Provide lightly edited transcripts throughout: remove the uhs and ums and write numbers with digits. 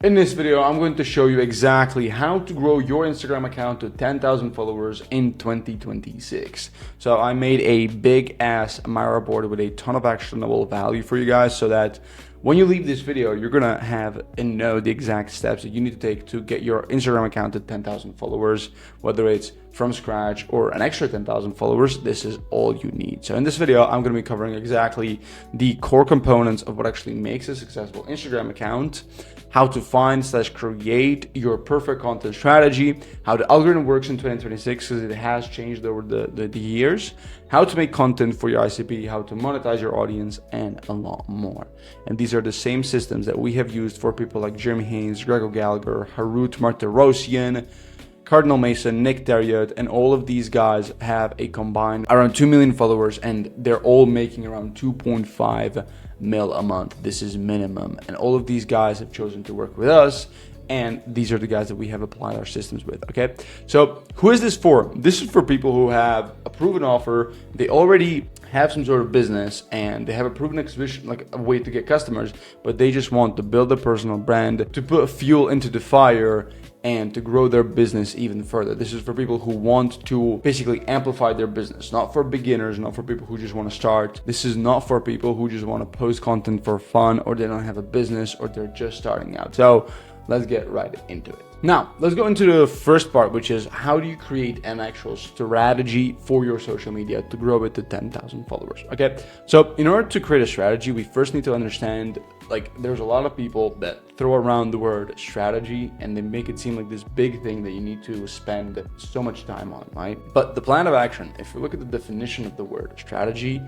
In this video, I'm going to show you exactly how to grow your Instagram account to 10,000 followers in 2026. So I made a big ass Miro board with a ton of actionable value for you guys so that when you leave this video, you're gonna have and know the exact steps that you need to take to get your Instagram account to 10,000 followers, whether it's from scratch or an extra 10,000 followers. This is all you need. So in this video, I'm gonna be covering exactly the core components of what actually makes a successful Instagram account, how to find/create your perfect content strategy, how the algorithm works in 2026 because it has changed over the years, how to make content for your ICP, how to monetize your audience, and a lot more. And these are the same systems that we have used for people like Jeremy Haynes, Gregor Gallagher, Harut Martirosyan, Cardinal Mason, Nick Terriot, and all of these guys have a combined around 2 million followers, and they're all making around 2.5 mil a month. This is minimum. And all of these guys have chosen to work with us, and these are the guys that we have applied our systems with. Okay, so who is this for? This is for people who have a proven offer, they already have some sort of business, and they have a proven exhibition, like a way to get customers, but they just want to build a personal brand, to put fuel into the fire, and to grow their business even further. This is for people who want to basically amplify their business, not for beginners, not for people who just want to start. This is not for people who just want to post content for fun, or they don't have a business, or they're just starting out. So let's get right into it. Now, let's go into the first part, which is how do you create an actual strategy for your social media to grow it to 10,000 followers, okay? So in order to create a strategy, we first need to understand, like, there's a lot of people that throw around the word strategy and they make it seem like this big thing that you need to spend so much time on, right? But the plan of action, if you look at the definition of the word strategy,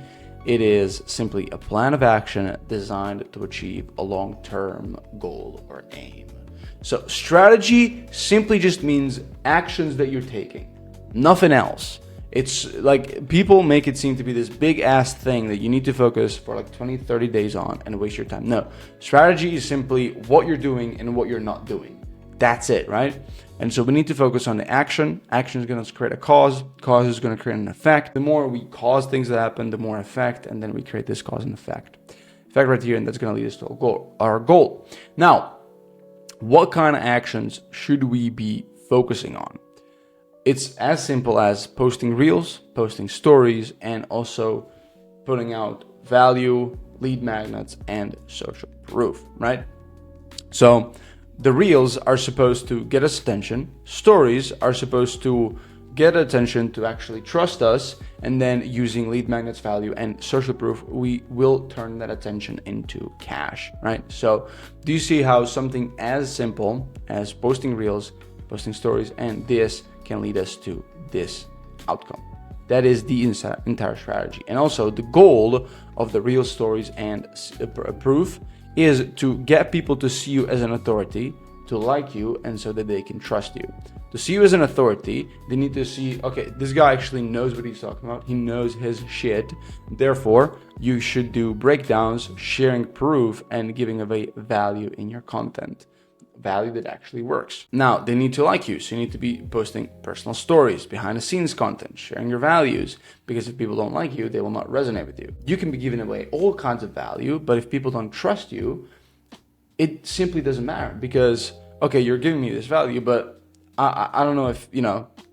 it is simply a plan of action designed to achieve a long-term goal or aim. So strategy simply just means actions that you're taking, nothing else. It's like people make it seem to be this big ass thing that you need to focus for like 20, 30 days on and waste your time. No, strategy is simply what you're doing and what you're not doing. That's it, right? And so we need to focus on the action. Action is going to create a cause. Cause is going to create an effect. The more we cause things to happen, the more effect, and then we create this cause and effect. Effect right here, and that's going to lead us to our goal. Now, what kind of actions should we be focusing on? It's as simple as posting reels, posting stories, and also putting out value, lead magnets, and social proof, right? So the reels are supposed to get us attention. Stories are supposed to get attention to actually trust us, and then using lead magnets, value, and social proof, we will turn that attention into cash, right? So do you see how something as simple as posting reels, posting stories, and this can lead us to this outcome? That is the entire strategy. And also the goal of the real stories and proof is to get people to see you as an authority, to like you, and so that they can trust you. To see you as an authority, they need to see, okay, this guy actually knows what he's talking about. He knows his shit. Therefore, you should do breakdowns, sharing proof, and giving away value in your content. Value that actually works. Now, they need to like you. So you need to be posting personal stories, behind the scenes content, sharing your values, because if people don't like you, they will not resonate with you. You can be giving away all kinds of value, but if people don't trust you, it simply doesn't matter, because, okay, you're giving me this value, but I don't know if,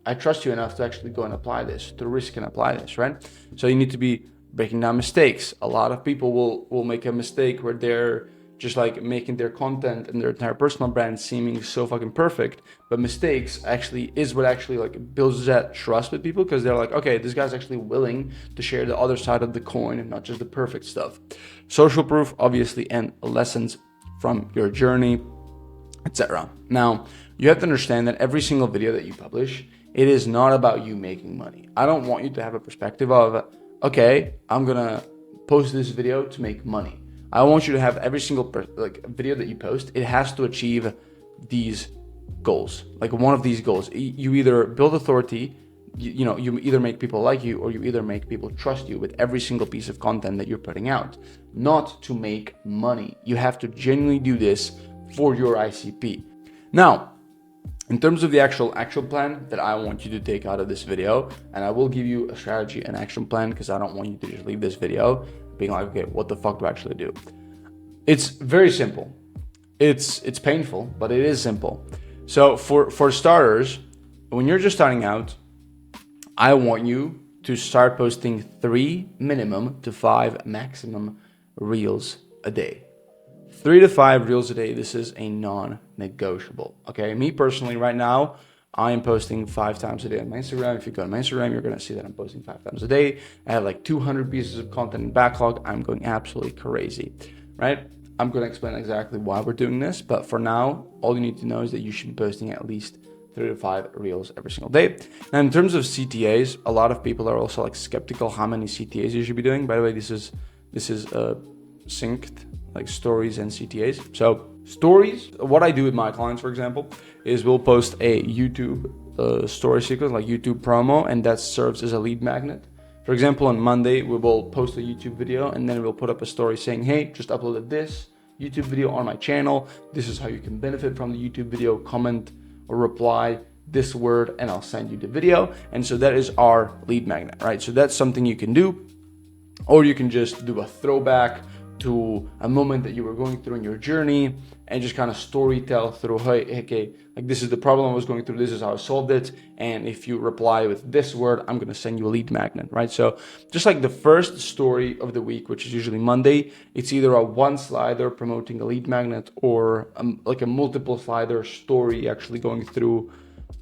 I trust you enough to actually go and apply this, to risk and apply this, right? So you need to be breaking down mistakes. A lot of people will make a mistake where they're just like making their content and their entire personal brand seeming so fucking perfect, but mistakes actually is what actually like builds that trust with people, because they're like, okay, this guy's actually willing to share the other side of the coin and not just the perfect stuff. Social proof, obviously, and lessons from your journey, etc. Now, you have to understand that every single video that you publish, it is not about you making money. I don't want you to have a perspective of, okay, I'm gonna post this video to make money. I want you to have every single video that you post, it has to achieve these goals, like one of these goals. You either build authority, you either make people like you, or you either make people trust you with every single piece of content that you're putting out, not to make money. You have to genuinely do this for your ICP. Now, in terms of the actual action plan that I want you to take out of this video, and I will give you a strategy and action plan, because I don't want you to just leave this video being like, okay, what the fuck do I actually do? It's very simple. It's painful, but it is simple. So for starters, when you're just starting out, I want you to start posting 3 minimum to 5 maximum reels a day. 3 to 5 reels a day. This is a non-negotiable. Okay, me personally, right now, I am posting 5 times a day on my Instagram. If you go to my Instagram, you're gonna see that I'm posting 5 times a day. I have like 200 pieces of content in backlog. I'm going absolutely crazy, right? I'm gonna explain exactly why we're doing this, but for now, all you need to know is that you should be posting at least 3 to 5 reels every single day. Now, in terms of CTAs, a lot of people are also like skeptical how many CTAs you should be doing. By the way, this is synced, like stories and CTAs. So stories, what I do with my clients, for example, is we'll post a YouTube story sequence, like YouTube promo, and that serves as a lead magnet. For example, on Monday, we will post a YouTube video and then we'll put up a story saying, hey, just uploaded this YouTube video on my channel. This is how you can benefit from the YouTube video. Comment or reply this word and I'll send you the video. And so that is our lead magnet, right? So that's something you can do. Or you can just do a throwback to a moment that you were going through in your journey and just kind of story tell through, hey, okay, like this is the problem I was going through, this is how I solved it, and if you reply with this word, I'm going to send you a lead magnet, right? So just like the first story of the week, which is usually Monday, it's either a one slider promoting a lead magnet or like a multiple slider story actually going through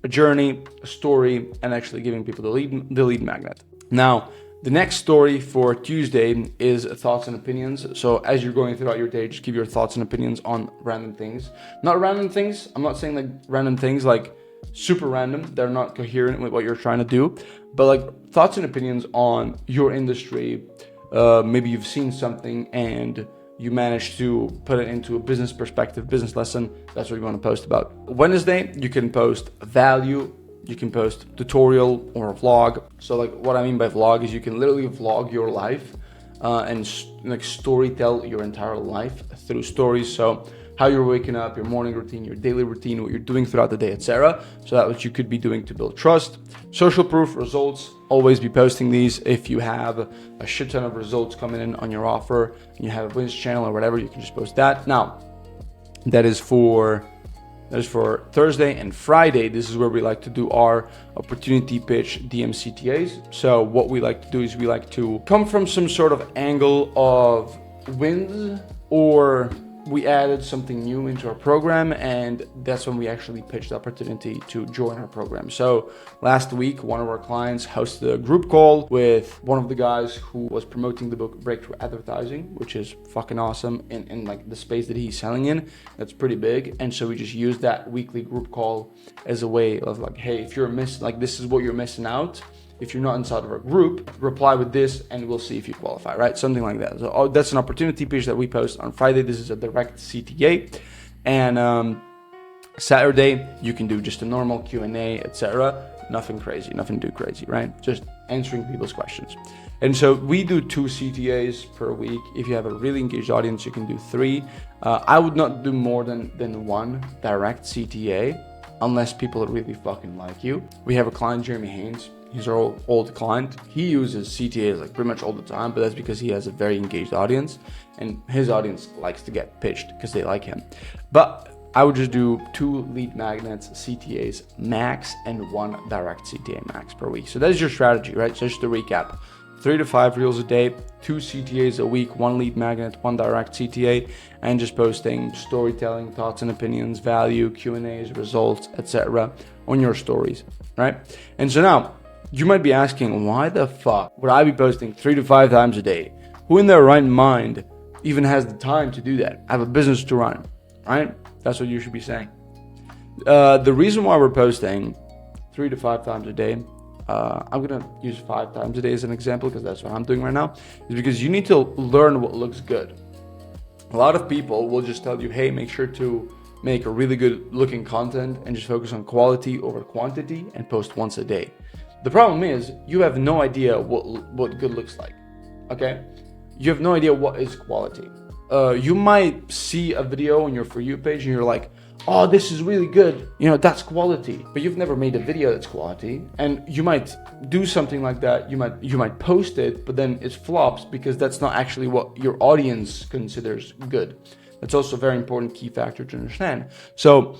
a journey, a story, and actually giving people the lead magnet. Now, the next story for Tuesday is thoughts and opinions. So as you're going throughout your day, just give your thoughts and opinions on random things. Not random things. I'm not saying like random things like super random. They're not coherent with what you're trying to do. But like thoughts and opinions on your industry. Maybe you've seen something and you managed to put it into a business perspective, business lesson. That's what you want to post about. Wednesday, you can post value. You can post tutorial or a vlog. So like what I mean by vlog is you can literally vlog your life and like story tell your entire life through stories. So how you're waking up, your morning routine, your daily routine, what you're doing throughout the day, etc. So that's what you could be doing to build trust. Social proof results, always be posting these. If you have a shit ton of results coming in on your offer and you have a business channel or whatever, you can just post that. Now, that is for Thursday and Friday. This is where we like to do our opportunity pitch DM CTAs. So what we like to do is we like to come from some sort of angle of wins, or we added something new into our program, and that's when we actually pitched the opportunity to join our program. So last week, one of our clients hosted a group call with one of the guys who was promoting the book Breakthrough Advertising, which is fucking awesome in like the space that he's selling in. That's pretty big. And so we just used that weekly group call as a way of like, hey, if you're this is what you're missing out. If you're not inside of our group, reply with this and we'll see if you qualify, right? Something like that. So that's an opportunity pitch that we post on Friday. This is a direct CTA. And Saturday, you can do just a normal Q&A, etc. Nothing crazy, nothing too crazy, right? Just answering people's questions. And so we do 2 CTAs per week. If you have a really engaged audience, you can do 3. I would not do more than 1 direct CTA unless people really fucking like you. We have a client, Jeremy Haynes. He's our old client. He uses CTAs like pretty much all the time, but that's because he has a very engaged audience and his audience likes to get pitched because they like him. But I would just do 2 lead magnets, CTAs max, and 1 direct CTA max per week. So that's your strategy, right? So just to recap, 3 to 5 reels a day, 2 CTAs a week, 1 lead magnet, 1 direct CTA, and just posting storytelling, thoughts and opinions, value, Q&As, results, etc. on your stories, right? And so now, you might be asking, why the fuck would I be posting 3 to 5 times a day? Who in their right mind even has the time to do that? I have a business to run, right? That's what you should be saying. The reason why we're posting 3 to 5 times a day, I'm going to use 5 times a day as an example because that's what I'm doing right now, is because you need to learn what looks good. A lot of people will just tell you, hey, make sure to make a really good looking content and just focus on quality over quantity and post once a day. The problem is you have no idea what good looks like, okay? You have no idea what is quality. You might see a video on your For You page and you're like, oh, this is really good. You know, that's quality. But you've never made a video that's quality. And you might do something like that. You might post it, but then it flops because that's not actually what your audience considers good. That's also a very important key factor to understand. So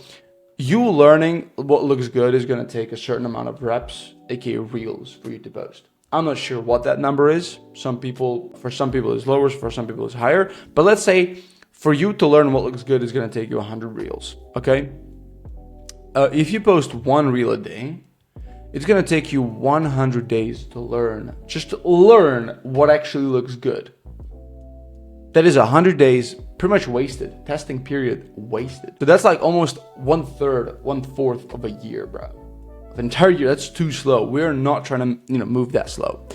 you learning what looks good is going to take a certain amount of reps, aka reels, for you to post. I'm not sure what that number is. For some people it's lower, for some people it's higher. But let's say for you to learn what looks good is going to take you 100 reels, okay? If you post 1 reel a day, it's going to take you 100 days to learn, just to learn what actually looks good. That is 100 days pretty much wasted. Testing period wasted. So that's like almost 1/4 of a year, bro. An entire year, that's too slow. We're not trying to, move that slow.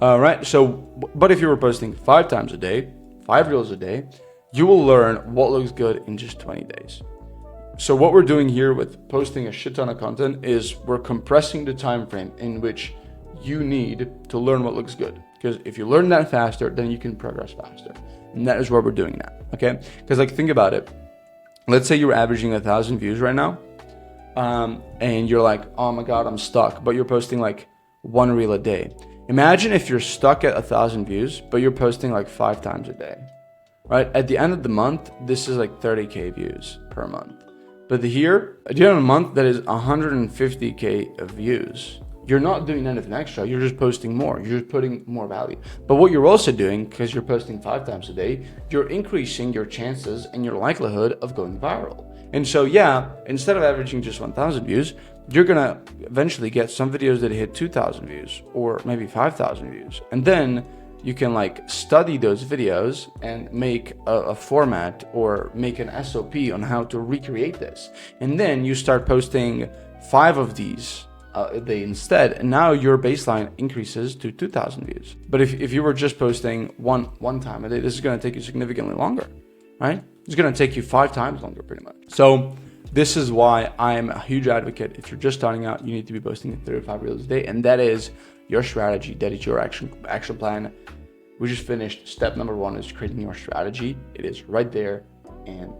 Right? So, but if you were posting 5 times a day, 5 reels a day, you will learn what looks good in just 20 days. So what we're doing here with posting a shit ton of content is we're compressing the time frame in which you need to learn what looks good. Because if you learn that faster, then you can progress faster. And that is what we're doing now, okay? Because like, think about it. Let's say you're averaging 1,000 views right now. And you're like, oh my God, I'm stuck. But you're posting like 1 reel a day. Imagine if you're stuck at 1,000 views, but you're posting like 5 times a day, right? At the end of the month, this is like 30K views per month. But here, at the end of the month, that is 150K of views. You're not doing anything extra. You're just posting more. You're just putting more value. But what you're also doing, because you're posting 5 times a day, you're increasing your chances and your likelihood of going viral. And so, yeah, instead of averaging just 1,000 views, you're going to eventually get some videos that hit 2,000 views or maybe 5,000 views. And then you can like study those videos and make a format or make an SOP on how to recreate this. And then you start posting 5 of these a day instead, and now your baseline increases to 2,000 views. But if you were just posting one time a day, this is going to take you significantly longer, right? It's going to take you 5 times longer pretty much. So this is why I'm a huge advocate. If you're just starting out, you need to be posting 35 reels a day, and that is your strategy. That is your action plan. We just finished step number 1 is creating your strategy. It is right there, and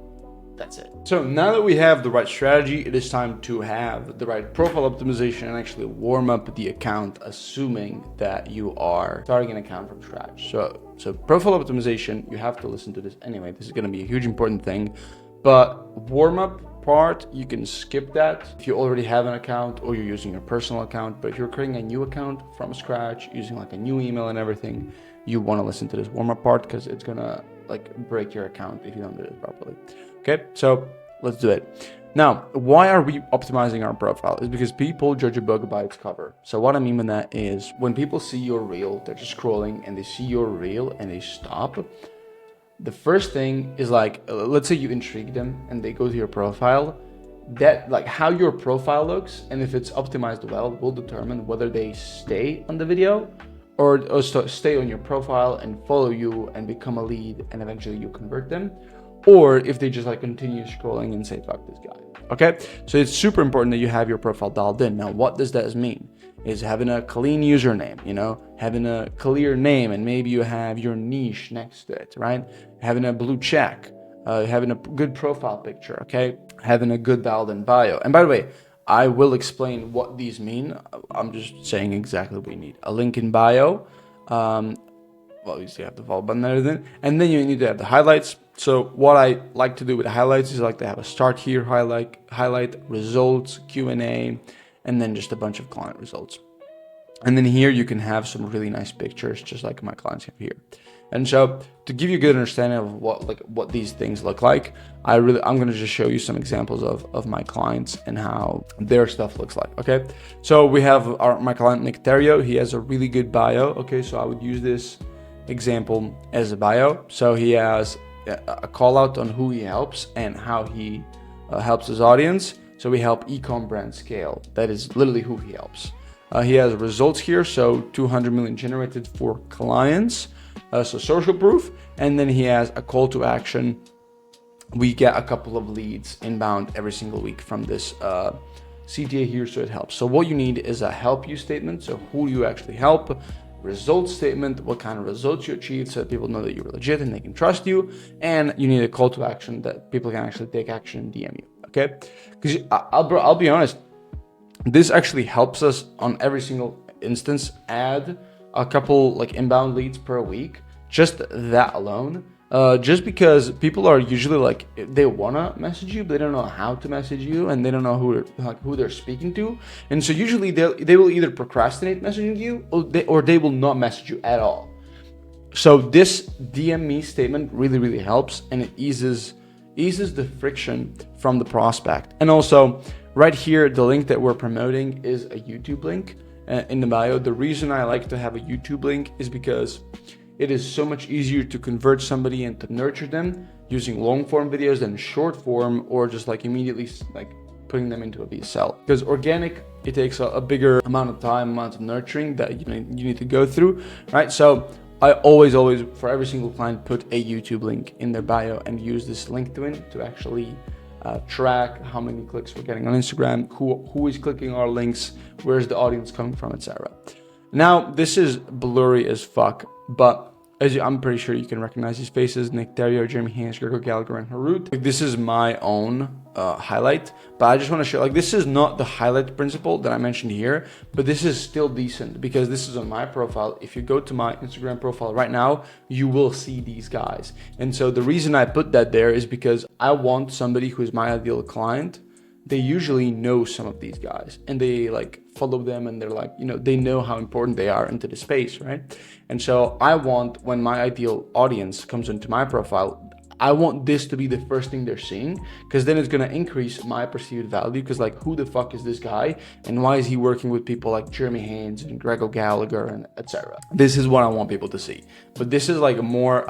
that's it. So now that we have the right strategy, it is time to have the right profile optimization and actually warm up the account, assuming that you are starting an account from scratch. So profile optimization, you have to listen to this anyway. This is going to be a huge important thing, but warm up part, you can skip that if you already have an account or you're using your personal account. But if you're creating a new account from scratch, using like a new email and everything, you want to listen to this warm up part because it's going to like break your account if you don't do it properly. Okay, so let's do it. Now, why are we optimizing our profile? Is because people judge a book by its cover. So what I mean by that is when people see your reel, they're just scrolling and they see your reel and they stop. The first thing is like, let's say you intrigue them and they go to your profile. That like how your profile looks and if it's optimized well will determine whether they stay on the video or stay on your profile and follow you and become a lead and eventually you convert them. Or if they just like continue scrolling and say, fuck this guy. Okay, so it's super important that you have your profile dialed in. Now, what does that mean? Is having a clean username, having a clear name, and maybe you have your niche next to it, right? Having a blue check, having a good profile picture, okay? Having a good dialed in bio. And by the way, I will explain what these mean. I'm just saying exactly what you need. A link in bio. Well, you have the follow button and everything. And then you need to have the highlights. So what I like to do with the highlights is like to have a start here highlight, results, Q&A, and then just a bunch of client results. And then here you can have some really nice pictures, just like my clients have here. And so to give you a good understanding of what these things look like, I'm going to just show you some examples of my clients and how their stuff looks like. Okay, so we have my client Nick Terrio. He has a really good bio. Okay, so I would use this example as a bio. So he has a call out on who he helps and how he helps his audience. So we help e-com brand scale. That is literally who he helps. He has results here. So 200 million generated for clients. So social proof. And then he has a call to action. We get a couple of leads inbound every single week from this CTA here. So it helps. So what you need is a help you statement. So who you actually help. Results statement, what kind of results you achieved so that people know that you're legit and they can trust you. And you need a call to action that people can actually take action and DM you. Okay, because I'll be honest, this actually helps us on every single instance add a couple like inbound leads per week. Just that alone just because people are usually like, they wanna message you, but they don't know how to message you, and they don't know who they're speaking to, and so usually they will either procrastinate messaging you, or they will not message you at all. So this DM me statement really helps, and it eases the friction from the prospect. And also right here, the link that we're promoting is a YouTube link in the bio. The reason I like to have a YouTube link is because it is so much easier to convert somebody and to nurture them using long form videos than short form, or just like immediately like putting them into a VSL. Because organic, it takes a bigger amount of time, amount of nurturing that you need to go through, right? So I always, for every single client, put a YouTube link in their bio and use this LinkedIn to actually track how many clicks we're getting on Instagram, who is clicking our links, where's the audience coming from, etc. Now, this is blurry as fuck, but I'm pretty sure you can recognize these faces: Nick Terrio, Jeremy Haynes, Gregor Gallagher, and Harut. This is my own highlight, but I just want to show, like, this is not the highlight principle that I mentioned here, but this is still decent because this is on my profile. If you go to my Instagram profile right now, you will see these guys. And so the reason I put that there is because I want somebody who is my ideal client. They usually know some of these guys, and they like follow them, and they're like, they know how important they are into the space, right? And so I want, when my ideal audience comes into my profile, I want this to be the first thing they're seeing, because then it's going to increase my perceived value. Because like, who the fuck is this guy, and why is he working with people like Jeremy Haynes and Gregor Gallagher and etc. This is what I want people to see. But this is like more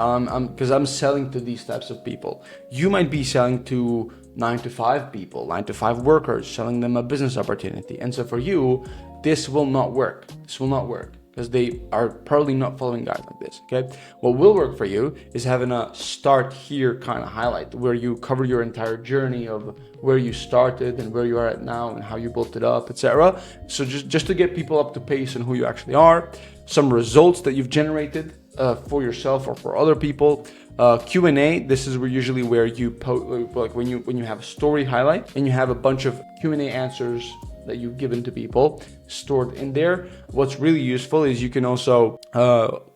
because I'm selling to these types of people. You might be selling to 9-to-5 people, 9-to-5 workers, selling them a business opportunity. And so for you, this will not work. This will not work because they are probably not following guys like this, okay? What will work for you is having a start here kind of highlight where you cover your entire journey of where you started and where you are at now and how you built it up, etc. So just to get people up to pace on who you actually are, some results that you've generated for yourself or for other people. Q&A, this is usually where you post, like when you have a story highlight and you have a bunch of Q&A answers that you've given to people stored in there. What's really useful is you can also,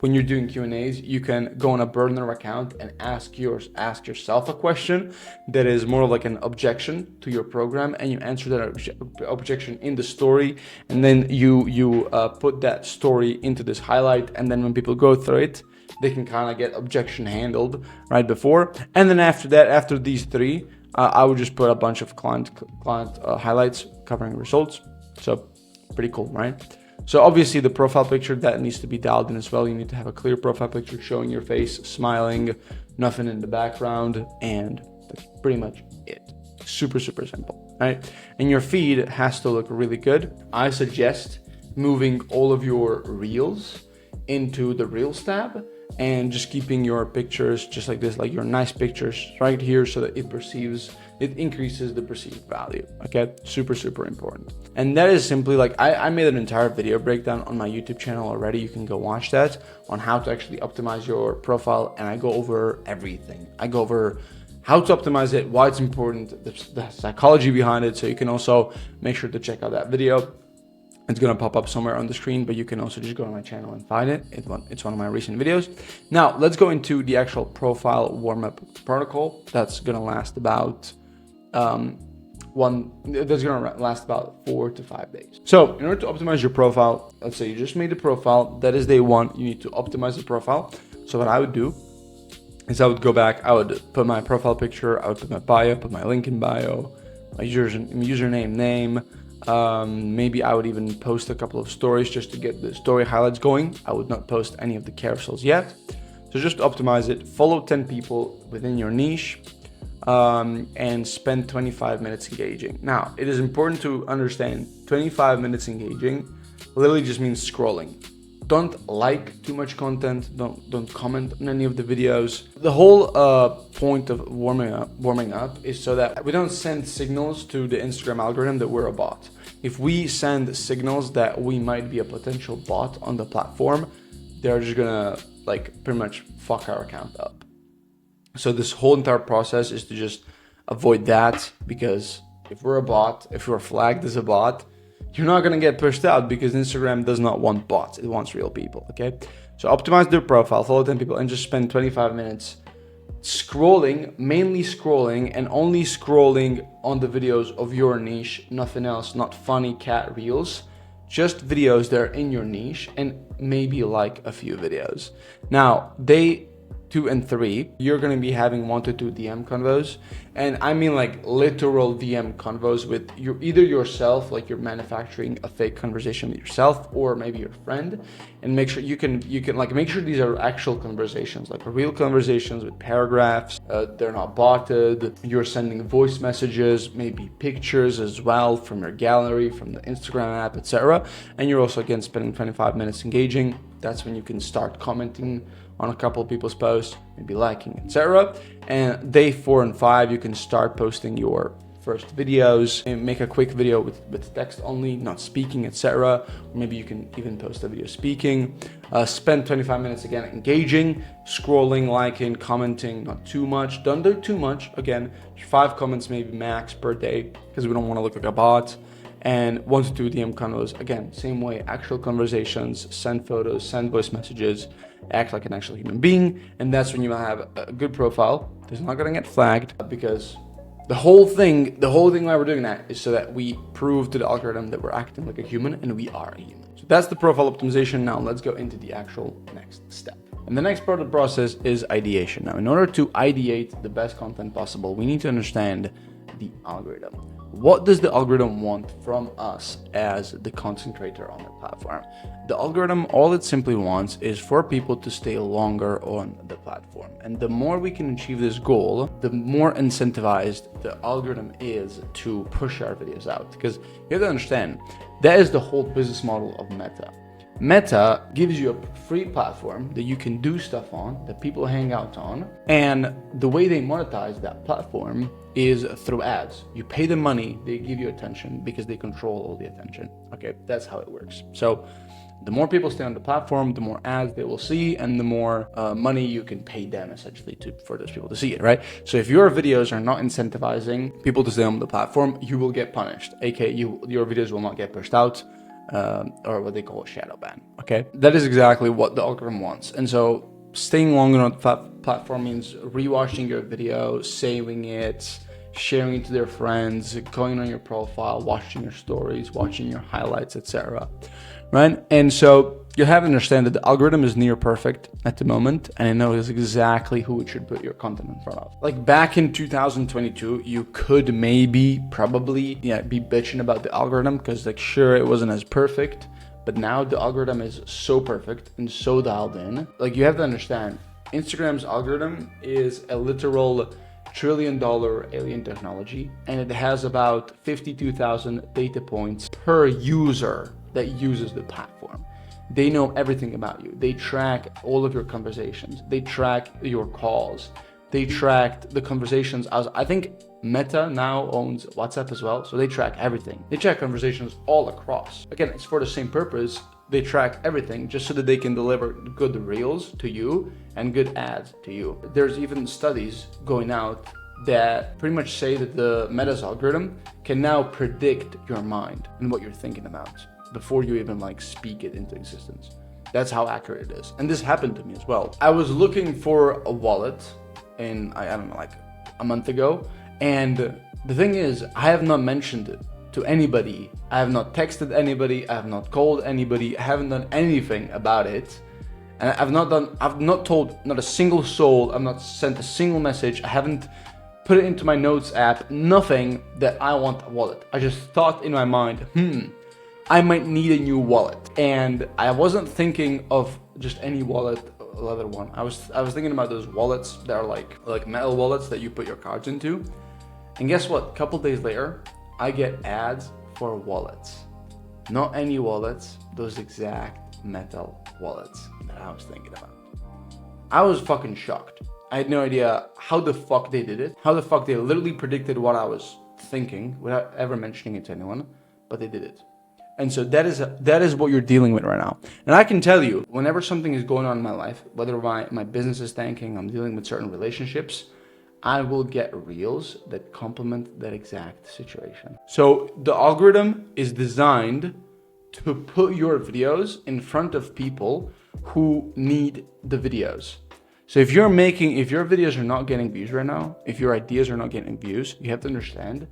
when you're doing Q&As, you can go on a burner account and ask yourself a question that is more like an objection to your program, and you answer that objection in the story, and then you put that story into this highlight, and then when people go through it, they can kind of get objection handled right before. And then after that, after these three, I would just put a bunch of client highlights covering results. So pretty cool, right? So obviously the profile picture, that needs to be dialed in as well. You need to have a clear profile picture showing your face, smiling, nothing in the background, and that's pretty much it. Super simple, right? And your feed has to look really good. I suggest moving all of your reels into the Reels tab, and just keeping your pictures just like this, like your nice pictures right here, so that it increases the perceived value. Okay, super important. And that is simply like, I made an entire video breakdown on my YouTube channel already. You can go watch that on how to actually optimize your profile, and I go over everything. I go over how to optimize it, why it's important, the psychology behind it. So you can also make sure to check out that video. It's going to pop up somewhere on the screen, but you can also just go to my channel and find it. It's one of my recent videos. Now, let's go into the actual profile warm-up protocol. That's going to last about 4 to 5 days. So in order to optimize your profile, let's say you just made the profile, that is day one, you need to optimize the profile. So what I would do is I would go back, I would put my profile picture, I would put my bio, put my link in bio, my username, name. Maybe I would even post a couple of stories just to get the story highlights going. I would not post any of the carousels yet. So just optimize it, follow 10 people within your niche, and spend 25 minutes engaging. Now, it is important to understand 25 minutes engaging literally just means scrolling. Don't like too much content, don't comment on any of the videos. The whole point of warming up is so that we don't send signals to the Instagram algorithm that we're a bot. If we send signals that we might be a potential bot on the platform, they're just gonna like pretty much fuck our account up. So this whole entire process is to just avoid that, because if we're a bot, if we're flagged as a bot, you're not going to get pushed out, because Instagram does not want bots. It wants real people, okay? So optimize their profile, follow 10 people, and just spend 25 minutes scrolling, mainly scrolling, and only scrolling on the videos of your niche, nothing else, not funny cat reels, just videos that are in your niche, and maybe like a few videos. Now, day 2 and 3, you're going to be having 1 to 2 DM convos, and I mean like literal DM convos with either yourself, like you're manufacturing a fake conversation with yourself, or maybe your friend, and make sure you can like make sure these are actual conversations, like real conversations with paragraphs. They're not botted. You're sending voice messages, maybe pictures as well from your gallery, from the Instagram app, etc. And you're also again spending 25 minutes engaging. That's when you can start commenting on a couple of people's posts, maybe liking, etc. And day 4 and 5, you can start posting your first videos and make a quick video with text only, not speaking, etc. Or maybe you can even post a video speaking. Spend 25 minutes again engaging, scrolling, liking, commenting, not too much. Don't do too much. Again, 5 comments maybe max per day, because we don't want to look like a bot. And 1 to 2 DM convos, again, same way, actual conversations, send photos, send voice messages, act like an actual human being, and that's when you will have a good profile. It's not gonna get flagged, because the whole thing why we're doing that is so that we prove to the algorithm that we're acting like a human, and we are a human. So that's the profile optimization. Now let's go into the actual next step. And the next part of the process is ideation. Now, in order to ideate the best content possible, we need to understand the algorithm. What does the algorithm want from us as the content creator on the platform? The algorithm, all it simply wants is for people to stay longer on the platform. And the more we can achieve this goal, the more incentivized the algorithm is to push our videos out. Because you have to understand, that is the whole business model of Meta. Meta gives you a free platform that you can do stuff on, that people hang out on, and the way they monetize that platform is through ads. You pay them money, they give you attention because they control all the attention. Okay, that's how it works. So the more people stay on the platform, the more ads they will see, and the more money you can pay them essentially for those people to see it, right? So if your videos are not incentivizing people to stay on the platform, you will get punished, aka your videos will not get pushed out. Or what they call a shadow ban. Okay, that is exactly what the algorithm wants. And so staying longer on the platform means rewatching your video, saving it, sharing it to their friends, going on your profile, watching your stories, watching your highlights, etc. Right? And so you have to understand that the algorithm is near perfect at the moment, and it knows exactly who it should put your content in front of. Like back in 2022, you could probably be bitching about the algorithm because like sure it wasn't as perfect, but now the algorithm is so perfect and so dialed in. Like you have to understand, Instagram's algorithm is a literal $1 trillion alien technology, and it has about 52,000 data points per user that uses the platform. They know everything about you. They track all of your conversations. They track your calls. They track the conversations. I think Meta now owns WhatsApp as well, so they track everything. They track conversations all across. Again, it's for the same purpose. They track everything just so that they can deliver good reels to you and good ads to you. There's even studies going out that pretty much say that the Meta's algorithm can now predict your mind and what you're thinking about before you even like speak it into existence. That's how accurate it is. And this happened to me as well. I was looking for a wallet in, I don't know, like a month ago. And the thing is, I have not mentioned it to anybody. I have not texted anybody. I have not called anybody. I haven't done anything about it. And I've not told not a single soul. I've not sent a single message. I haven't put it into my notes app, nothing that I want a wallet. I just thought in my mind, I might need a new wallet. And I wasn't thinking of just any wallet, a leather one. I was thinking about those wallets that are like metal wallets that you put your cards into. And guess what? A couple days later, I get ads for wallets. Not any wallets, those exact metal wallets that I was thinking about. I was fucking shocked. I had no idea how the fuck they did it. How the fuck they literally predicted what I was thinking without ever mentioning it to anyone, but they did it. And so that is what you're dealing with right now. And I can tell you, whenever something is going on in my life, whether my business is tanking, I'm dealing with certain relationships, I will get reels that complement that exact situation. So the algorithm is designed to put your videos in front of people who need the videos. So if your videos are not getting views right now, if your ideas are not getting views, you have to understand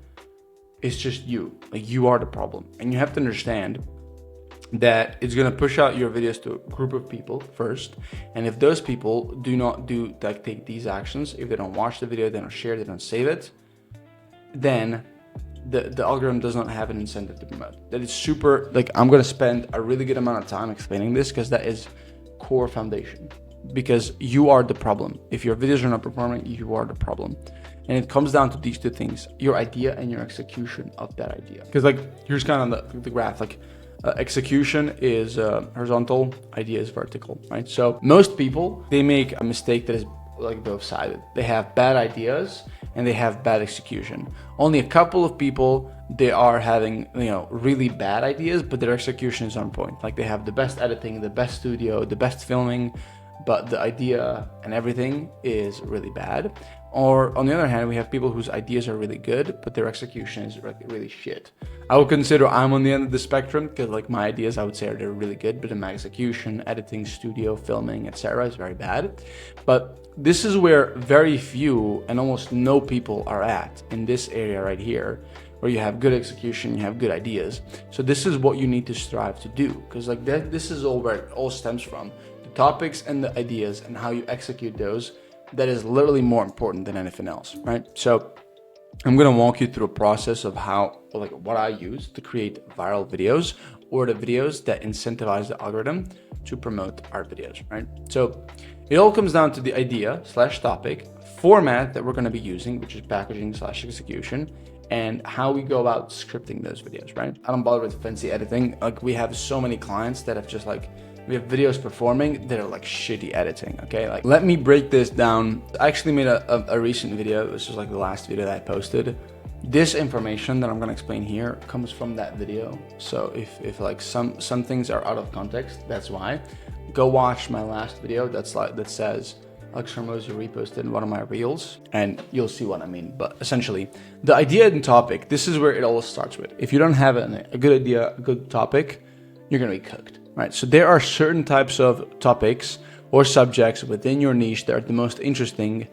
it's just you. Like, you are the problem. And you have to understand that it's going to push out your videos to a group of people first. And if those people do not take these actions, if they don't watch the video, they don't share, they don't save it, then the algorithm does not have an incentive to promote. That is super, like, I'm going to spend a really good amount of time explaining this because that is core foundation. Because you are the problem. If your videos are not performing, you are the problem. And it comes down to these two things: your idea and your execution of that idea. Because, like, here's kind of the graph. Like, execution is horizontal, idea is vertical, right? So most people, they make a mistake that is like both-sided. They have bad ideas and they have bad execution. Only a couple of people, they are having, really bad ideas, but their execution is on point. Like, they have the best editing, the best studio, the best filming, but the idea and everything is really bad. Or on the other hand, we have people whose ideas are really good, but their execution is really shit. I would consider I'm on the end of the spectrum, because, like, my ideas, I would say, they're really good, but in my execution, editing, studio, filming, etc. is very bad. But this is where very few and almost no people are at, in this area right here, where you have good execution, you have good ideas. So this is what you need to strive to do, because, like, this is all where it all stems from. The topics and the ideas and how you execute those, that is literally more important than anything else, right? So I'm gonna walk you through a process of what I use to create viral videos, or the videos that incentivize the algorithm to promote our videos, right? So it all comes down to the idea / topic, format that we're gonna be using, which is packaging / execution, and how we go about scripting those videos, right? I don't bother with fancy editing. Like, we have so many clients that have just we have videos performing that are like shitty editing, okay? Like, let me break this down. I actually made a recent video. This was like the last video that I posted. This information that I'm gonna explain here comes from that video. So if like some things are out of context, that's why. Go watch my last video that says Alex Hormozy reposted one of my reels, and you'll see what I mean. But essentially, the idea and topic, this is where it all starts with. If you don't have a good idea, a good topic, you're gonna be cooked. Right, so there are certain types of topics or subjects within your niche that are the most interesting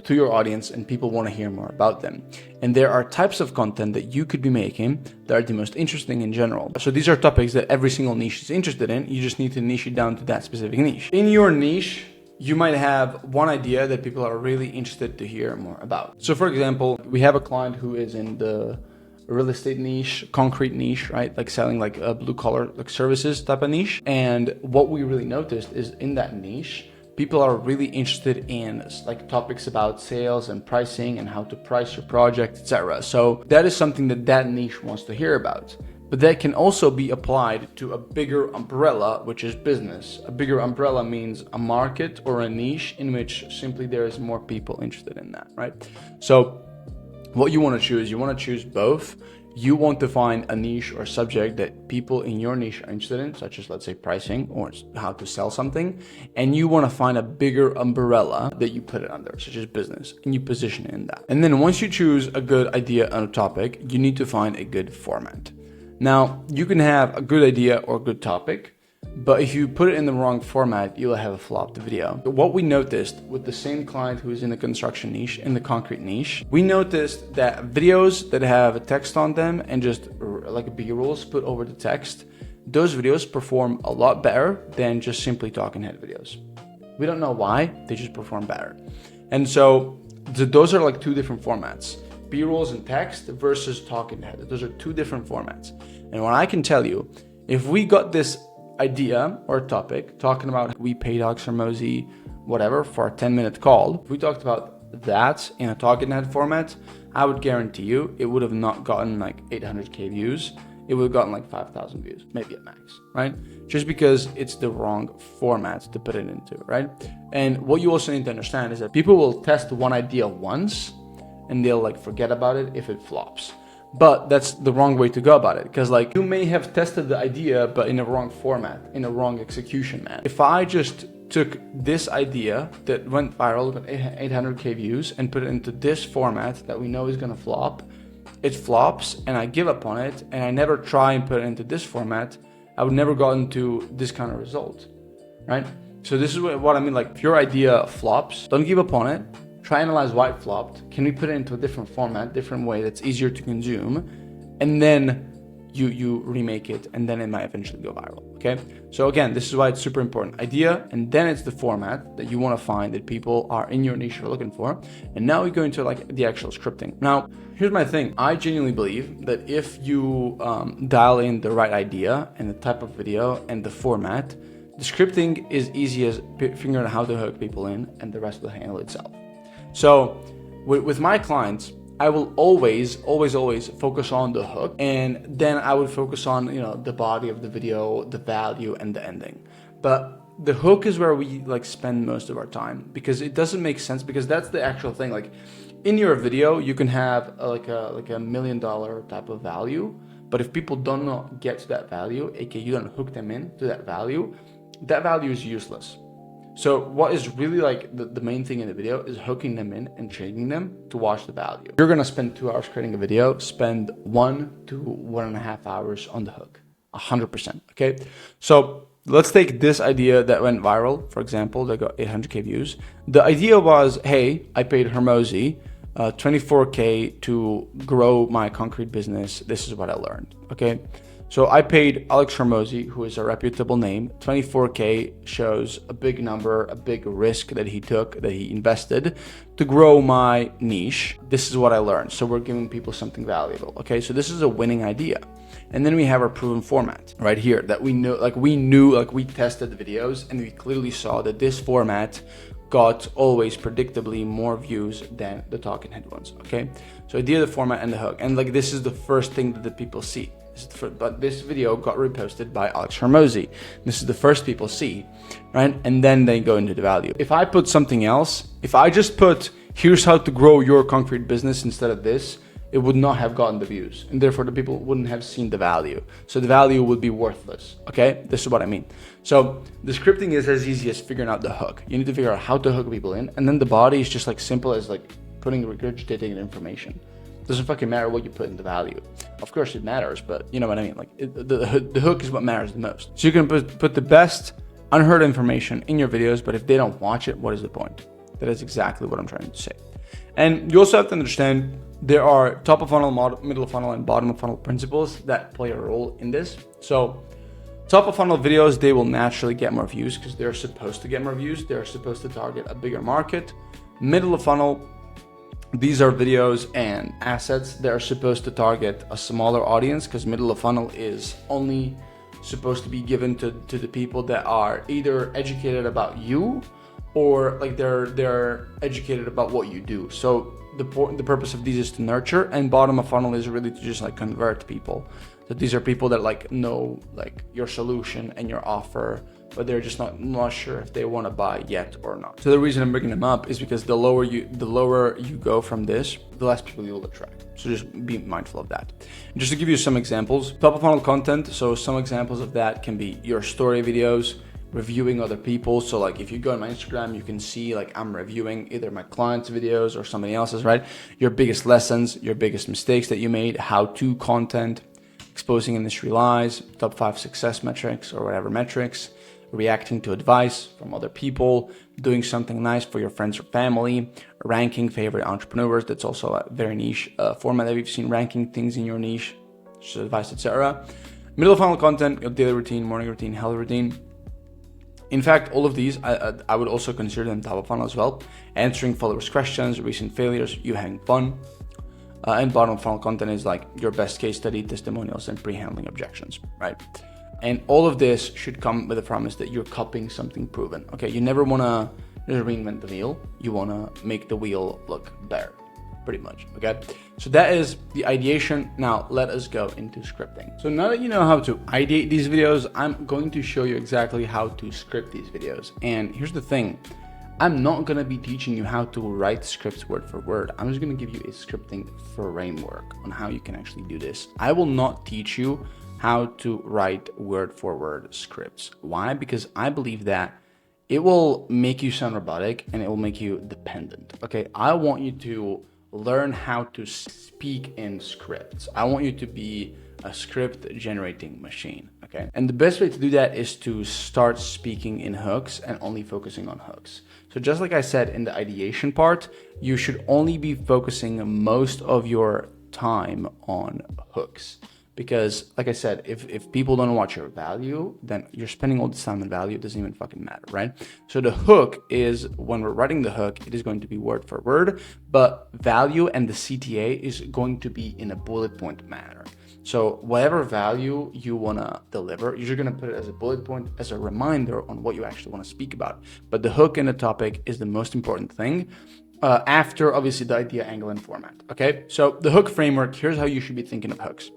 to your audience and people want to hear more about them. And there are types of content that you could be making that are the most interesting in general. So these are topics that every single niche is interested in. You just need to niche it down to that specific niche. In your niche, you might have one idea that people are really interested to hear more about. So for example, we have a client who is in the real estate niche, concrete niche, right? Like selling like a blue collar like services type of niche. And what we really noticed is in that niche, people are really interested in like topics about sales and pricing and how to price your project, etc. So that is something that niche wants to hear about. But that can also be applied to a bigger umbrella, which is business. A bigger umbrella means a market or a niche in which simply there is more people interested in that, right? So what you want to choose both. You want to find a niche or subject that people in your niche are interested in, such as, let's say, pricing or how to sell something. And you want to find a bigger umbrella that you put it under, such as business, and you position it in that. And then once you choose a good idea on a topic, you need to find a good format. Now, you can have a good idea or a good topic, but if you put it in the wrong format, you'll have a flopped video. What we noticed with the same client who's in the construction niche, in the concrete niche, we noticed that videos that have text on them and just like B-rolls put over the text, those videos perform a lot better than just simply talking head videos. We don't know why, they just perform better. And so those are like two different formats. B-rolls and text versus talking head. Those are two different formats. And what I can tell you, if we got this idea or topic talking about we paid Alex Hormozy whatever for a 10-minute call, if we talked about that in a talking head format, I would guarantee you it would have not gotten like 800k views. It would have gotten like 5,000 views, maybe at max, right? Just because it's the wrong format to put it into, right? And what you also need to understand is that people will test one idea once and they'll like forget about it if it flops. But that's the wrong way to go about it, because like you may have tested the idea but in a wrong format, in a wrong execution, man. If I just took this idea that went viral with 800k views and put it into this format that we know is gonna flop, it flops and I give up on it and I never try and put it into this format, I would never got into this kind of result, right? So this is what I mean, like if your idea flops, don't give up on it. Try analyze why it flopped. Can we put it into a different format, different way that's easier to consume? And then you remake it, and then it might eventually go viral, okay? So again, this is why it's super important. Idea, and then it's the format that you want to find that people are in your niche are looking for. And now we go into like the actual scripting. Now, here's my thing. I genuinely believe that if you dial in the right idea and the type of video and the format, the scripting is easy as figuring out how to hook people in, and the rest will handle itself. So with my clients, I will always focus on the hook, and then I would focus on, the body of the video, the value, and the ending. But the hook is where we like spend most of our time, because it doesn't make sense, because that's the actual thing. Like in your video, you can have like a $1 million type of value, but if people do not get to that value, aka you don't hook them in to that value is useless. So what is really like the main thing in the video is hooking them in and training them to watch the value. You're gonna spend 2 hours creating a video, spend 1 to 1.5 hours on the hook, 100%, okay? So let's take this idea that went viral, for example, that got 800K views. The idea was, hey, I paid Hermosi $24K to grow my concrete business. This is what I learned, okay? So I paid Alex Hermosi, who is a reputable name. 24K shows a big number, a big risk that he took, that he invested to grow my niche. This is what I learned. So we're giving people something valuable. Okay, so this is a winning idea. And then we have our proven format right here that we we tested the videos, and we clearly saw that this format got always predictably more views than the talking head ones. Okay, so idea, the format, and the hook. And like this is the first thing that the people see. But this video got reposted by Alex Hermosi. This is the first people see, right? And then they go into the value. If I put something else, if I just put, here's how to grow your concrete business instead of this, it would not have gotten the views. And therefore the people wouldn't have seen the value. So the value would be worthless, okay? This is what I mean. So the scripting is as easy as figuring out the hook. You need to figure out how to hook people in. And then the body is just like simple as like putting regurgitating information. Doesn't fucking matter what you put in the value. Of course it matters, but you know what I mean? Like the hook is what matters the most. So you can put the best unheard information in your videos, but if they don't watch it, what is the point? That is exactly what I'm trying to say. And you also have to understand there are top of funnel, middle of funnel, and bottom of funnel principles that play a role in this. So top of funnel videos, they will naturally get more views because they're supposed to get more views. They're supposed to target a bigger market. Middle of funnel, these are videos and assets that are supposed to target a smaller audience, because middle of funnel is only supposed to be given to the people that are either educated about you or like they're educated about what you do. So the purpose of these is to nurture, and bottom of funnel is really to just like convert people. So these are people that like know like your solution and your offer, but they're just not sure if they want to buy yet or not. So the reason I'm bringing them up is because the lower you go from this, the less people you will attract. So just be mindful of that. And just to give you some examples, top of funnel content. So some examples of that can be your story videos, reviewing other people. So like if you go on my Instagram, you can see like I'm reviewing either my clients' videos or somebody else's, right? Your biggest lessons, your biggest mistakes that you made, how-to content, exposing industry lies, top 5 success metrics or whatever metrics, reacting to advice from other people, doing something nice for your friends or family, ranking favorite entrepreneurs. That's also a very niche format that we've seen, ranking things in your niche, such as advice, etc. Middle of funnel content, your daily routine, morning routine, health routine. In fact, all of these, I would also consider them top of funnel as well. Answering followers' questions, recent failures, you having fun. And bottom of funnel content is like your best case study, testimonials, and pre-handling objections, right? And all of this should come with a promise that you're copying something proven, okay? You never wanna reinvent the wheel. You wanna make the wheel look better, pretty much, okay? So that is the ideation. Now let us go into scripting. So now that you know how to ideate these videos, I'm going to show you exactly how to script these videos. And here's the thing. I'm not gonna be teaching you how to write scripts word for word. I'm just gonna give you a scripting framework on how you can actually do this. I will not teach you how to write word for word scripts. Why? Because I believe that it will make you sound robotic and it will make you dependent. Okay, I want you to learn how to speak in scripts. I want you to be a script generating machine. okay? And the best way to do that is to start speaking in hooks and only focusing on hooks. So just like I said in the ideation part, you should only be focusing most of your time on hooks. Because like I said, if people don't watch your value, then you're spending all this time on value. It doesn't even fucking matter, right? So the hook is, when we're writing the hook, it is going to be word for word, but value and the CTA is going to be in a bullet point manner. So whatever value you want to deliver, you're going to put it as a bullet point, as a reminder on what you actually want to speak about. But the hook and the topic is the most important thing. After obviously the idea, angle, and format. Okay, so the hook framework, here's how you should be thinking of hooks.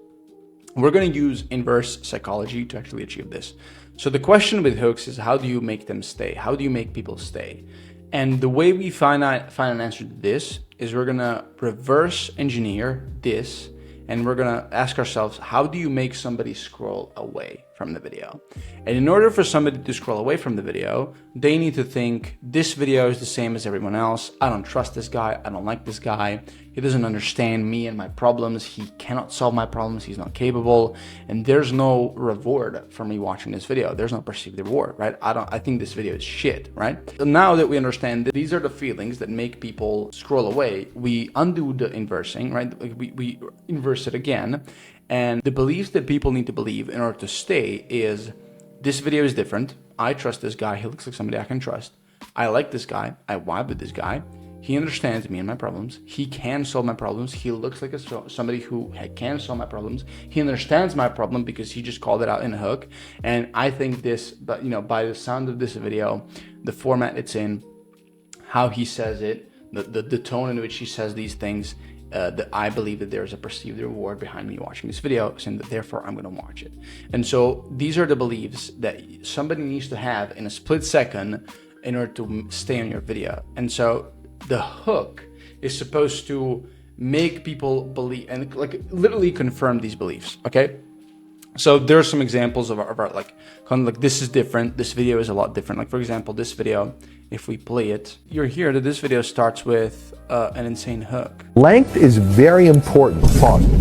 We're going to use inverse psychology to actually achieve this. So the question with hooks is, how do you make them stay? How do you make people stay? And the way we find an answer to this is we're going to reverse engineer this, and we're going to ask ourselves, how do you make somebody scroll away from the video? And in order for somebody to scroll away from the video, they need to think, this video is the same as everyone else. I don't trust this guy. I don't like this guy. He doesn't understand me and my problems. He cannot solve my problems. He's not capable. And there's no reward for me watching this video. There's no perceived reward, right? I think this video is shit, right? So now that we understand that these are the feelings that make people scroll away, we undo the inversing, right? We inverse it again. And the beliefs that people need to believe in order to stay is, this video is different. I trust this guy. He looks like somebody I can trust. I like this guy. I vibe with this guy. He understands me and my problems. He can solve my problems. He looks like somebody who can solve my problems. He understands my problem because he just called it out in a hook. And I think this, but by the sound of this video, the format it's in, how he says it, the tone in which he says these things, that I believe that there's a perceived reward behind me watching this video, and that therefore I'm going to watch it. And so these are the beliefs that somebody needs to have in a split second in order to stay on your video. And so the hook is supposed to make people believe and like literally confirm these beliefs. Okay. So there are some examples of our like, kind of like, this is different. This video is a lot different. Like for example, this video, if we play it, you'll hear that this video starts with an insane hook. Length is very important.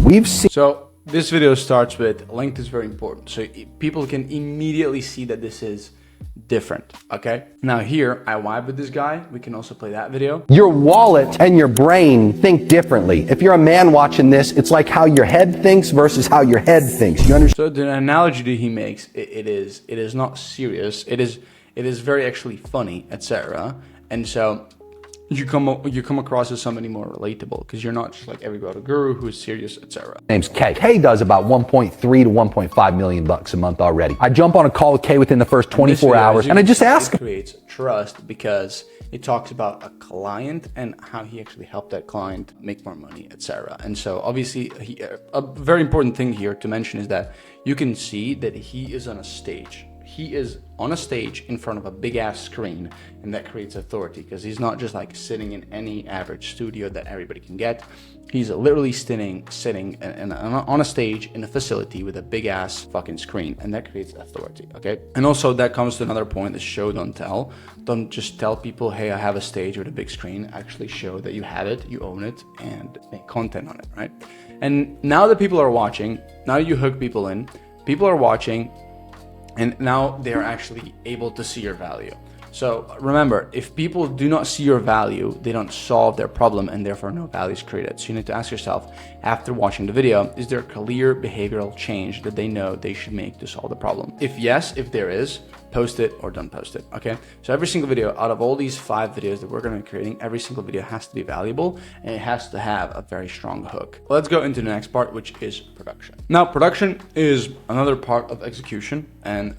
We've seen. So this video starts with length is very important. So people can immediately see that this is different. Okay. Now here, I vibe with this guy. We can also play that video. Your wallet and your brain think differently. If you're a man watching this, it's like how your head thinks versus how your head thinks. You understand? So the analogy that he makes, it is not serious. It is very actually funny, etc. And so you come across as somebody more relatable because you're not just like every guru who's serious, etc. Name's Kay. Kay does about 1.3 to 1.5 million bucks a month already. I jump on a call with Kay within the first 24 hours and I just ask him. It creates trust because it talks about a client and how he actually helped that client make more money, etc. And so obviously a very important thing here to mention is that you can see that he is on a stage. He is on a stage in front of a big ass screen, and that creates authority because he's not just like sitting in any average studio that everybody can get. He's literally sitting on a stage in a facility with a big ass fucking screen, and that creates authority. Okay. And also that comes to another point, is show, don't tell. Don't just tell people, hey, I have a stage with a big screen. Actually show that you have it, you own it, and make content on it, right? And now that people are watching, now you hook people in, people are watching, and now they're actually able to see your value. So remember, if people do not see your value, they don't solve their problem, and therefore no value is created. So you need to ask yourself, after watching the video, is there a clear behavioral change that they know they should make to solve the problem? If yes, if there is, post it or don't post it, okay? So every single video out of all these 5 videos that we're gonna be creating, every single video has to be valuable and it has to have a very strong hook. Let's go into the next part, which is production. Now, production is another part of execution, and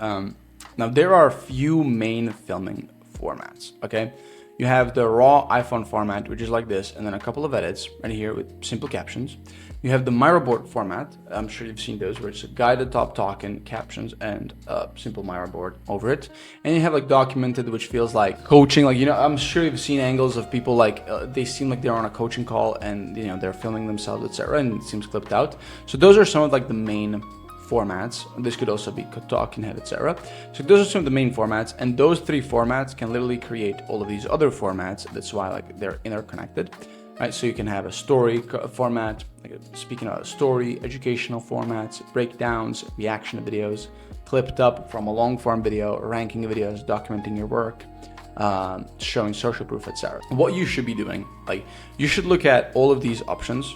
now there are a few main filming formats, okay? You have the raw iPhone format, which is like this, and then a couple of edits right here with simple captions. You have the Miro board format. I'm sure you've seen those, where it's a guided top talking, captions, and a simple Miro board over it. And you have like documented, which feels like coaching. Like, I'm sure you've seen angles of people like they seem like they're on a coaching call and they're filming themselves, etc. And it seems clipped out. So those are some of like the main formats. This could also be talking head, etc. So those are some of the main formats, and those 3 formats can literally create all of these other formats. That's why like they're interconnected. right? So you can have a story format, like speaking of a story, educational formats, breakdowns, reaction videos, clipped up from a long form video, ranking videos, documenting your work, showing social proof, etc. What you should be doing, like you should look at all of these options,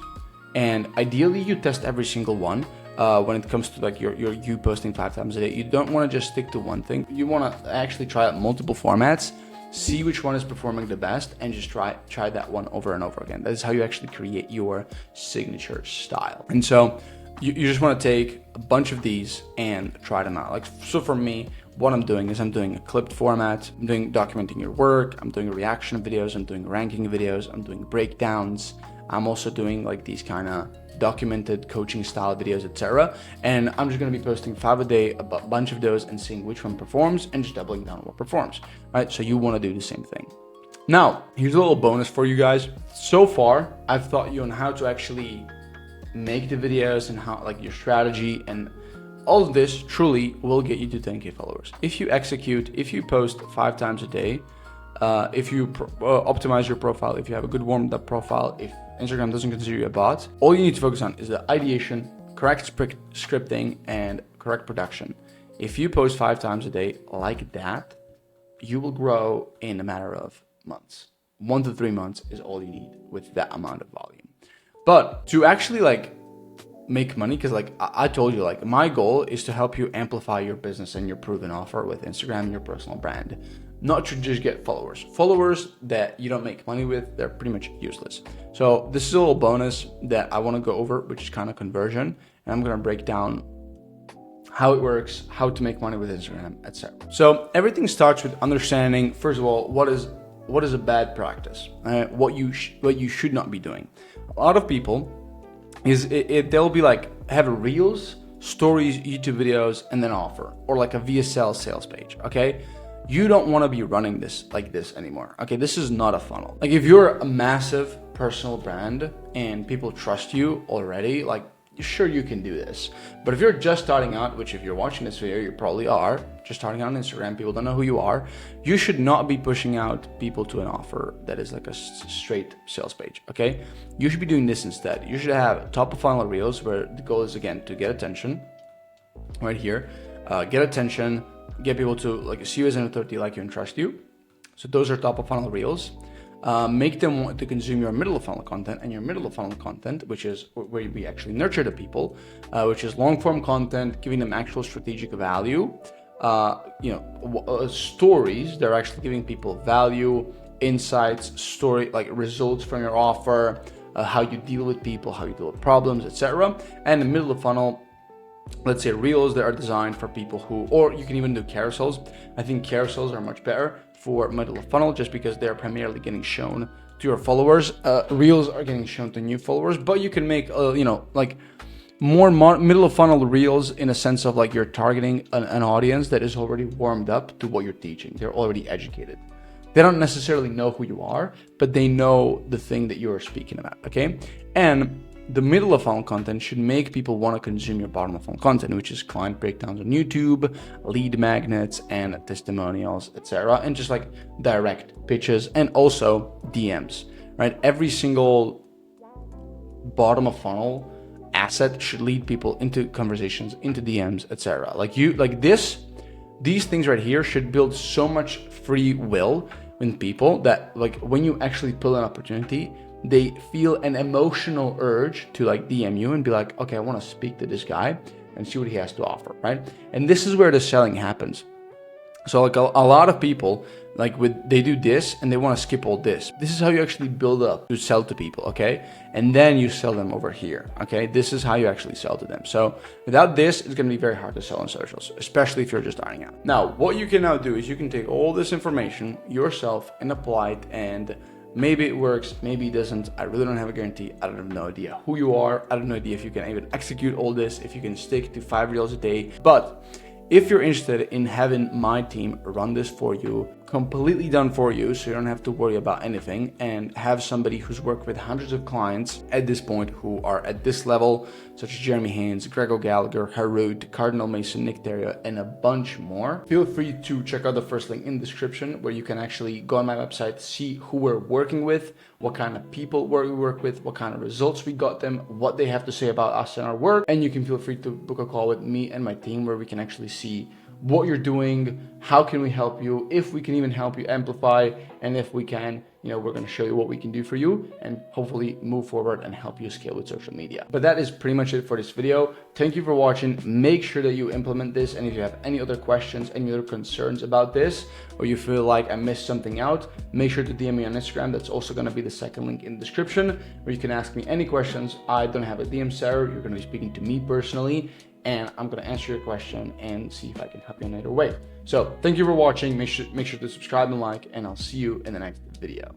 and ideally you test every single one. When it comes to like you posting 5 times a day, you don't want to just stick to one thing. You want to actually try out multiple formats, see which one is performing the best, and just try that one over and over again. That is how you actually create your signature style. And so you just want to take a bunch of these and try them out. Like, so for me, what I'm doing is I'm doing a clipped format, I'm doing documenting your work, I'm doing reaction videos, I'm doing ranking videos, I'm doing breakdowns. I'm also doing like these kind of documented coaching style videos, etc. And I'm just going to be posting 5 a day, a bunch of those, and seeing which one performs and just doubling down on what performs, right? So you want to do the same thing. Now, here's a little bonus for you guys. So far, I've taught you on how to actually make the videos and how, like, your strategy, and all of this truly will get you to 10K followers. If you execute, if you post 5 times a day, if you optimize your profile, if you have a good warmed up profile, if Instagram doesn't consider you a bot, all you need to focus on is the ideation, correct scripting, and correct production. If you post 5 times a day like that, you will grow in a matter of months. 1 to 3 months is all you need with that amount of volume. But to actually like make money, because like I told you, like my goal is to help you amplify your business and your proven offer with Instagram and your personal brand. Not to just get followers. Followers that you don't make money with, they're pretty much useless. So this is a little bonus that I want to go over, which is kind of conversion. And I'm going to break down how it works, how to make money with Instagram, etc. So everything starts with understanding, first of all, what is a bad practice, what you should not be doing. A lot of people they'll be like, have reels, stories, YouTube videos, and then offer, or like a VSL sales page. Okay. You don't want to be running this like this anymore. Okay, this is not a funnel. Like if you're a massive personal brand and people trust you already, like sure you can do this. But if you're just starting out, which if you're watching this video, you probably are, just starting out on Instagram, people don't know who you are, you should not be pushing out people to an offer that is like a straight sales page, okay? You should be doing this instead. You should have top of funnel reels where the goal is, again, to get attention, right here, get attention, get people to like see you as an authority, like you and trust you. So those are top of funnel reels. Make them want to consume your middle of funnel content, and your middle of funnel content, which is where we actually nurture the people, which is long form content, giving them actual strategic value. Stories, they're actually giving people value, insights, story, like results from your offer, how you deal with people, how you deal with problems, etc. And the middle of funnel, let's say reels that are designed for people who, or you can even do carousels. I think carousels are much better for middle of funnel just because they're primarily getting shown to your followers. Reels are getting shown to new followers, but you can make, like more middle of funnel reels in a sense of like you're targeting an audience that is already warmed up to what you're teaching. They're already educated. They don't necessarily know who you are, but they know the thing that you're speaking about, okay? And the middle of funnel content should make people want to consume your bottom of funnel content, which is client breakdowns on YouTube, lead magnets, and testimonials, etc. And just like direct pitches and also DMs, right? Every single bottom of funnel asset should lead people into conversations, into DMs, etc. These things right here should build so much free will in people that like when you actually pull an opportunity, they feel an emotional urge to like DM you and be like, okay, I want to speak to this guy and see what he has to offer, right? And this is where the selling happens. So like a lot of people, like they do this and they want to skip all this. This is how you actually build up to sell to people, okay? And then you sell them over here, okay? This is how you actually sell to them. So without this, it's going to be very hard to sell on socials, especially if you're just starting out. Now, what you can now do is you can take all this information yourself and apply it, and maybe it works, maybe it doesn't. I really don't have a guarantee. I don't have no idea who you are. I don't have no idea if you can even execute all this, if you can stick to 5 reels a day. But if you're interested in having my team run this for you, completely done for you, so you don't have to worry about anything, and have somebody who's worked with hundreds of clients at this point who are at this level, such as Jeremy Haynes, Gregor Gallagher, Harut, Cardinal Mason, Nick Terrio, and a bunch more. Feel free to check out the first link in the description where you can actually go on my website, see who we're working with, what kind of people we work with, what kind of results we got them, what they have to say about us and our work, and you can feel free to book a call with me and my team where we can actually see what you're doing, how can we help you, if we can even help you amplify, and if we can, we're going to show you what we can do for you and hopefully move forward and help you scale with social media. But that is pretty much it for this video. Thank you for watching. Make sure that you implement this, and if you have any other questions, any other concerns about this, or you feel like I missed something out, make sure to DM me on Instagram. That's also going to be the second link in the description where you can ask me any questions. I don't have a DM server. You're going to be speaking to me personally, and I'm going to answer your question and see if I can help you in either way. So thank you for watching. Make sure to subscribe and like, and I'll see you in the next video.